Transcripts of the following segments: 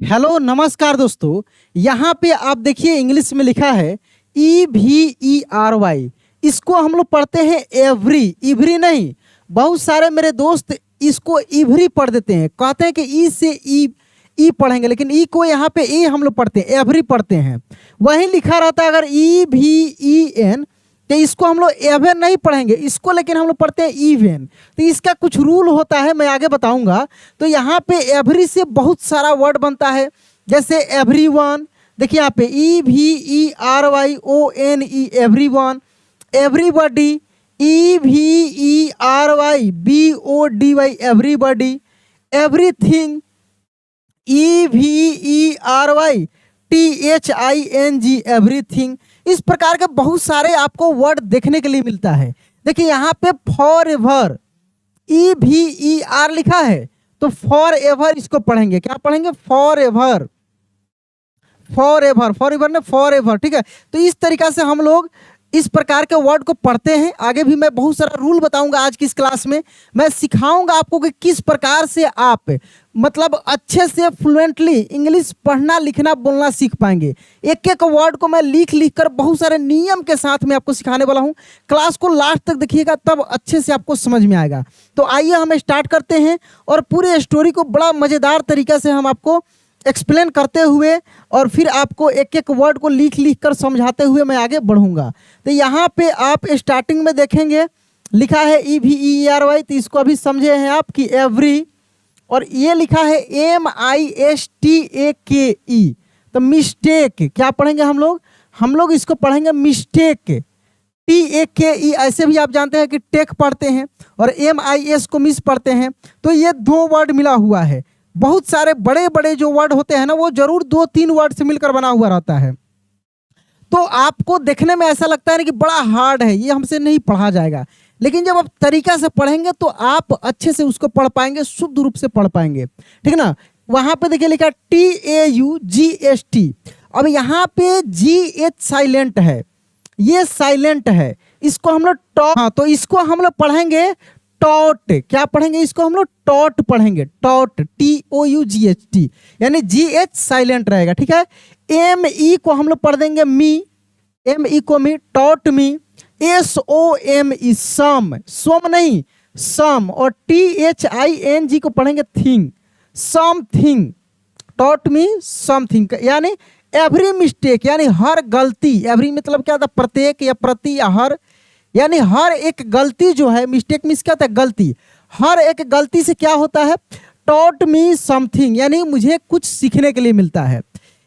Hello नमस्कार दोस्तों। यहाँ पे आप देखिए इंग्लिश में लिखा है EVERY। इसको हम लोग पढ़ते हैं एवरी, इवरी नहीं। बहुत सारे मेरे दोस्त इसको इवरी पढ़ देते हैं, कहते हैं कि ई से ई पढ़ेंगे, लेकिन ई को यहाँ पे ए हम लोग पढ़ते हैं, एवरी पढ़ते हैं। वहीं लिखा रहता है अगर EVEN, तो इसको हम लोग एवन नहीं पढ़ेंगे इसको, लेकिन हम लोग पढ़ते हैं इवेन। तो इसका कुछ रूल होता है, मैं आगे बताऊंगा। तो यहाँ पे एवरी से बहुत सारा वर्ड बनता है, जैसे एवरीवन। देखिए यहाँ पे EVERYONE everyone, everybody EVERYBODY everybody, everything EVERYTHING everything. इस प्रकार के बहुत सारे आपको वर्ड देखने के लिए मिलता है। देखिए यहाँ पे फॉर एवर EVER लिखा है, तो फॉर एवर इसको पढ़ेंगे, क्या पढ़ेंगे? For ever, for ever, for ever ने फॉर एवर, ठीक है। तो इस तरीका से हम लोग इस प्रकार के वर्ड को पढ़ते हैं। आगे भी मैं बहुत सारा रूल बताऊंगा आज की इस क्लास में। मैं सिखाऊंगा आपको कि किस प्रकार से आप मतलब अच्छे से फ्लुएंटली इंग्लिश पढ़ना लिखना बोलना सीख पाएंगे। एक एक वर्ड को मैं लिख लिख कर बहुत सारे नियम के साथ में आपको सिखाने वाला हूं। क्लास को लास्ट तक देखिएगा, तब अच्छे से आपको समझ में आएगा। तो आइए हम स्टार्ट करते हैं और पूरे स्टोरी को बड़ा मज़ेदार तरीके से हम आपको एक्सप्लेन करते हुए और फिर आपको एक एक वर्ड को लिख लिख कर समझाते हुए मैं आगे बढ़ूंगा। तो यहाँ पे आप स्टार्टिंग में देखेंगे लिखा है EVERY, तो इसको अभी समझे हैं आप कि एवरी। और ये लिखा है MISTAKE, तो मिस्टेक क्या पढ़ेंगे हम लोग इसको पढ़ेंगे मिस्टेक। TAKE ऐसे भी आप जानते हैं कि टेक पढ़ते हैं, और MIS को मिस पढ़ते हैं। तो ये दो वर्ड मिला हुआ है। बहुत सारे बड़े बड़े जो वर्ड होते हैं ना, वो जरूर 2-3 वर्ड से मिलकर बना हुआ रहता है। तो आपको देखने में ऐसा लगता है कि बड़ा हार्ड है, ये हमसे नहीं पढ़ा जाएगा, लेकिन जब आप तरीका से पढ़ेंगे तो आप अच्छे से उसको पढ़ पाएंगे, शुद्ध रूप से पढ़ पाएंगे, ठीक ना। वहां पे देखिए लिखा TAUGST। अब यहाँ पे GH साइलेंट है, ये साइलेंट है, इसको हम लोग हाँ, तो इसको हम लोग पढ़ेंगे टॉट। क्या पढ़ेंगे? इसको हम लोग टॉट पढ़ेंगे, टॉट TOUGHT, यानी GH साइलेंट रहेगा, ठीक है। ME को हम लोग पढ़ देंगे मी, ME को मी, टॉट मी। SOME सम, सोम नहीं सम। और THING को पढ़ेंगे thing, something, taught me something, यानी एवरी मिस्टेक, यानी हर गलती। एवरी मतलब क्या था? प्रत्येक या प्रति या हर, यानी हर एक गलती जो है, मिस्टेक मीन्स क्या होता है? गलती। हर एक गलती से क्या होता है? टॉट मी समथिंग, यानी मुझे कुछ सीखने के लिए मिलता है।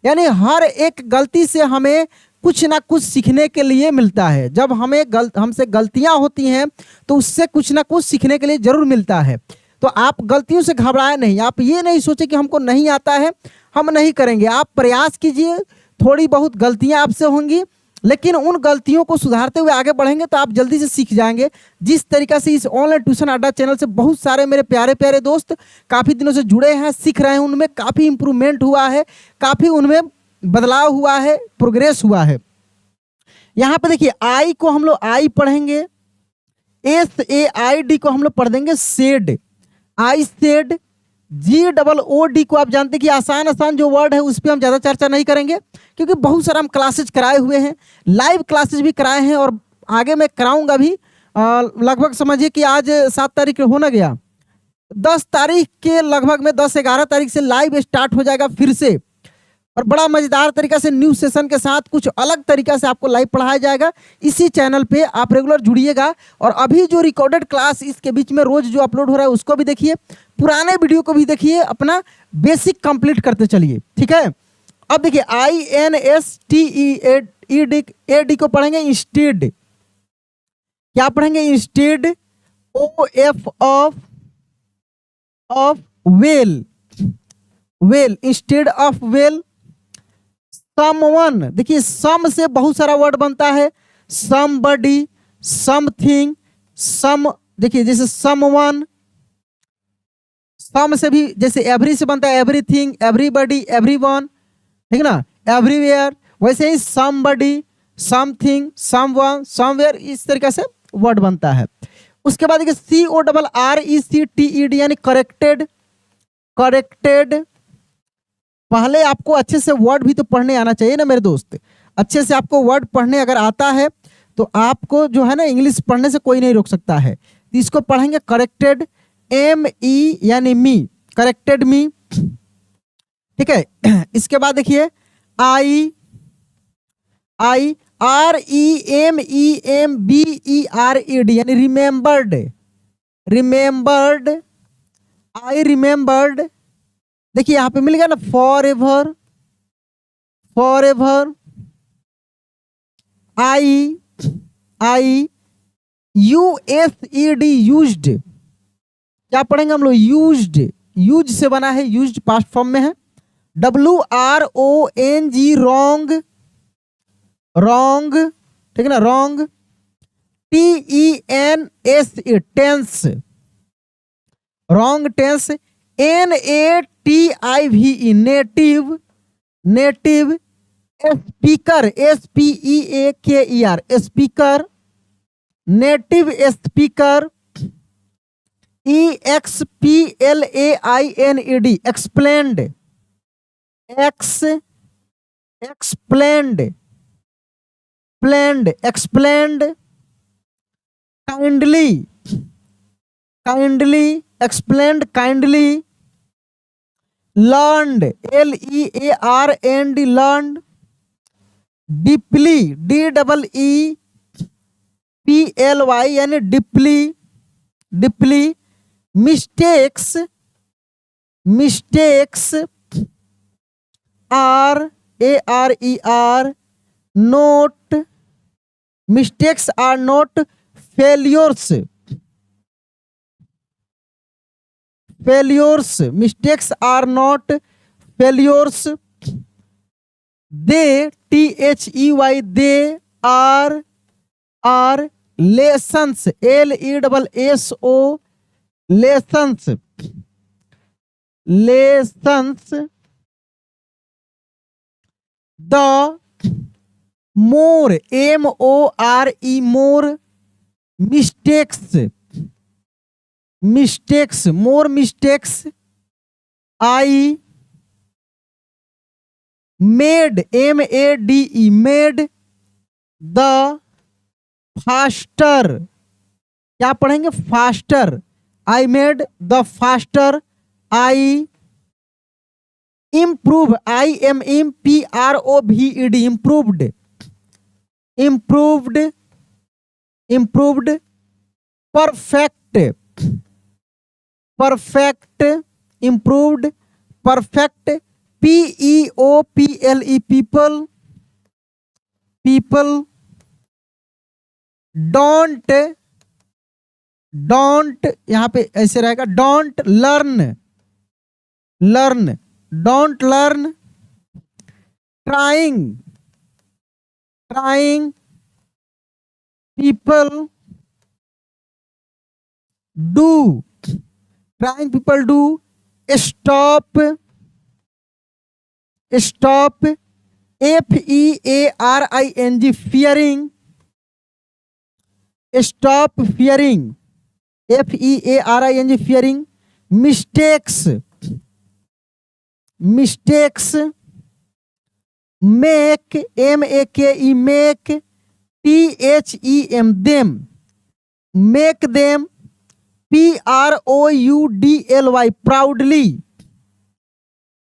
यानी हर एक गलती से हमें कुछ ना कुछ सीखने के लिए मिलता है। जब हमसे गलतियां होती हैं तो उससे कुछ ना कुछ सीखने के लिए जरूर मिलता है। तो आप गलतियों से घबराए नहीं, आप ये नहीं सोचे कि हमको नहीं आता है, हम नहीं करेंगे। आप प्रयास कीजिए, थोड़ी बहुत गलतियां आपसे होंगी, लेकिन उन गलतियों को सुधारते हुए आगे बढ़ेंगे तो आप जल्दी से सीख जाएंगे। जिस तरीका से इस ऑनलाइन ट्यूशन अड्डा चैनल से बहुत सारे मेरे प्यारे प्यारे दोस्त काफ़ी दिनों से जुड़े हैं, सीख रहे हैं, उनमें काफ़ी इंप्रूवमेंट हुआ है, काफ़ी उनमें बदलाव हुआ है, प्रोग्रेस हुआ है। यहाँ पे देखिए आई को हम लोग आई पढ़ेंगे, SAID को हम लोग पढ़ देंगे सेड, आई सेड। GOOD को आप जानते हैं कि आसान आसान जो वर्ड है उस पर हम ज़्यादा चर्चा नहीं करेंगे, क्योंकि बहुत सारा हम क्लासेज कराए हुए हैं, लाइव क्लासेज भी कराए हैं, और आगे मैं कराऊंगा भी। लगभग समझिए कि आज 7 तारीख होना गया, 10 तारीख के लगभग में 10-11 तारीख से लाइव स्टार्ट हो जाएगा फिर से, और बड़ा मज़ेदार तरीका से न्यू सेशन के साथ कुछ अलग तरीका से आपको लाइव पढ़ाया जाएगा। इसी चैनल पे आप रेगुलर जुड़िएगा, और अभी जो रिकॉर्डेड क्लास इसके बीच में रोज जो अपलोड हो रहा है उसको भी देखिए, पुराने वीडियो को भी देखिए, अपना बेसिक कंप्लीट करते चलिए, ठीक है। अब देखिए INSTEAD को पढ़ेंगे इंस्टेड। क्या पढ़ेंगे? Instead. OF of well, well, instead of well. Someone, देखिए सम से बहुत सारा वर्ड बनता है, समबडी, समथिंग, सम। देखिए जैसे समवन, सम से भी जैसे एवरी से बनता है, एवरीथिंग, एवरीबॉडी, एवरीवन, ठीक ना, एवरीवेयर। वैसे ही समबडी, समथिंग, समवन, समवेयर, इस तरीके से वर्ड बनता है। उसके बाद देखिए CORRECTED, यानी करेक्टेड, करेक्टेड, पहले आपको अच्छे से वर्ड भी तो पढ़ने आना चाहिए ना मेरे दोस्त। अच्छे से आपको वर्ड पढ़ने अगर आता है तो आपको जो है ना इंग्लिश पढ़ने से कोई नहीं रोक सकता है। तो इसको पढ़ेंगे करेक्टेड, ME यानी मी, करेक्टेड मी, ठीक है। इसके बाद देखिए I REMEMBERED यानी रिमेम्बर्ड, रिमेम्बर्ड, आई रिमेम्बर्ड। देखिए यहाँ पे मिल गया ना for ever, for ever. I USED used, क्या पढ़ेंगे हम लोग, यूज्ड, यूज से बना है, यूज्ड पास्ट फॉर्म में है। WRONG रॉन्ग, रॉन्ग, ठीक है ना, wrong. TENSE tense, wrong tense. NATIVE native, native. Speaker SPEAKER speaker, native speaker. EXPLAINED explained, explained, प्लेंड, explained. Kindly, kindly, explained kindly. Learned LEARND learned. Deeply DEEPLY yaani deeply, deeply. Mistakes, mistakes RARER not, mistakes are not failures, failures, mistakes are not failures. They THEY they are lessons LESSO lessons, lessons. The more MORE more, mistakes, mistakes, more mistakes. I made MADE made. The faster, क्या पढ़ेंगे, faster. I made the faster. I improve IMPROVED improved, improved, improved. Perfect, perfect, improved, perfect. PEOPLE people, people. Don't, don't यहां पे ऐसे रहेगा, don't learn, learn, don't learn. Trying, trying, people do, trying people do. Stop, stop FEARING fearing, stop fearing FEARING fearing. Mistakes, mistakes. Make MAKE make. THEM them, make them. PROUDLY proudly,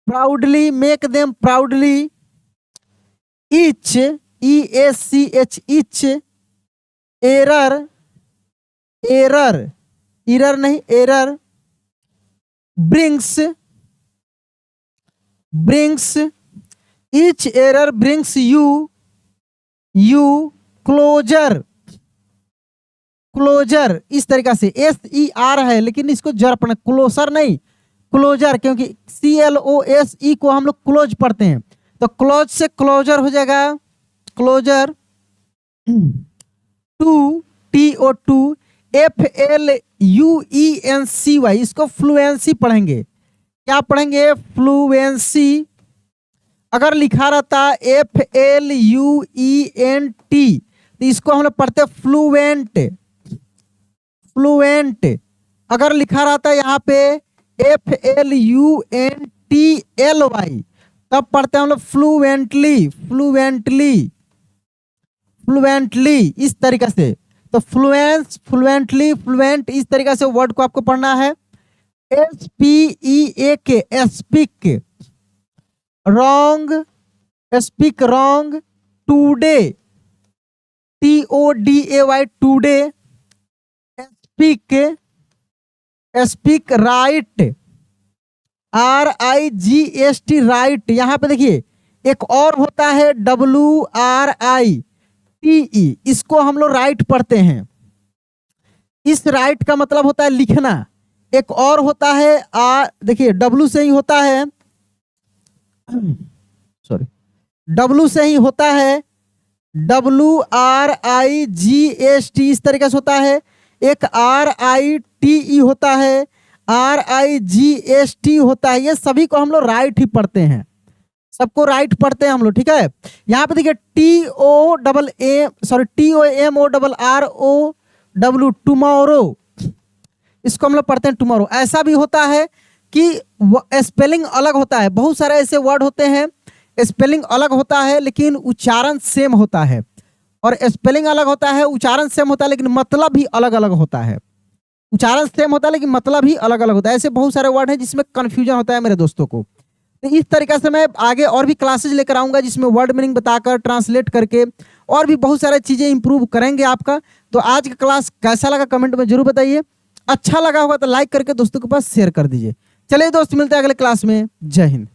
proudly, make them proudly. Each EACH each. Error, error, error नहीं error. Brings, brings. Each error brings you, you. Closer, closer इस तरीका से SER है लेकिन इसको जर पढ़ना, closure नहीं, क्लोजर, क्योंकि CLOSE को हम लोग क्लोज पढ़ते हैं, तो क्लोज से क्लोजर हो जाएगा, क्लोजर। टू TO2 FLUENCY इसको फ्लुएंसी पढ़ेंगे। क्या पढ़ेंगे, फ्लुएंसी। अगर लिखा रहता FLUENT तो इसको हम लोग पढ़ते फ्लुएंट, फ्लुएंट। अगर लिखा रहता यहाँ पे FLUENTLY तब पढ़ते हैं हम लोग फ्लुएंटली, फ्लुएंटली, फ्लुएंटली इस तरीके से। तो फ्लुएंस, फ्लुएंटली, फ्लुएंट इस तरीके से वर्ड को आपको पढ़ना है। SPEAK speak, wrong, speak wrong, today TODAY today, speak, speak right RIGST right. यहाँ पे देखिए एक और होता है WRITE, इसको हम लोग राइट पढ़ते हैं। इस राइट का मतलब होता है लिखना। एक और होता है देखिए W से ही होता है, सॉरी W से ही होता है WRIGST इस तरीके से होता है। एक RITE होता है, RIGST होता है। ये सभी को हम लोग राइट ही पढ़ते हैं, सबको राइट पढ़ते हैं हम लोग, ठीक है। यहाँ पे देखिए TOMORROW टुमारो, इसको हम लोग पढ़ते हैं टुमारो। ऐसा भी होता है कि स्पेलिंग अलग होता है, बहुत सारे ऐसे वर्ड होते हैं स्पेलिंग अलग होता है लेकिन उच्चारण सेम होता है, और स्पेलिंग अलग होता है, उच्चारण सेम होता है लेकिन मतलब भी अलग अलग होता है। उच्चारण सेम होता है लेकिन मतलब ही अलग अलग होता है। ऐसे बहुत सारे वर्ड हैं जिसमें कंफ्यूजन होता है मेरे दोस्तों को। तो इस तरीके से मैं आगे और भी क्लासेज लेकर आऊंगा जिसमें वर्ड मीनिंग बताकर, ट्रांसलेट करके और भी बहुत सारी चीजें इंप्रूव करेंगे आपका। तो आज का क्लास कैसा लगा कमेंट में जरूर बताइए। अच्छा लगा होगा तो लाइक करके दोस्तों के पास शेयर कर दीजिए। चलिए दोस्त, मिलते हैं अगले क्लास में। जय हिंद।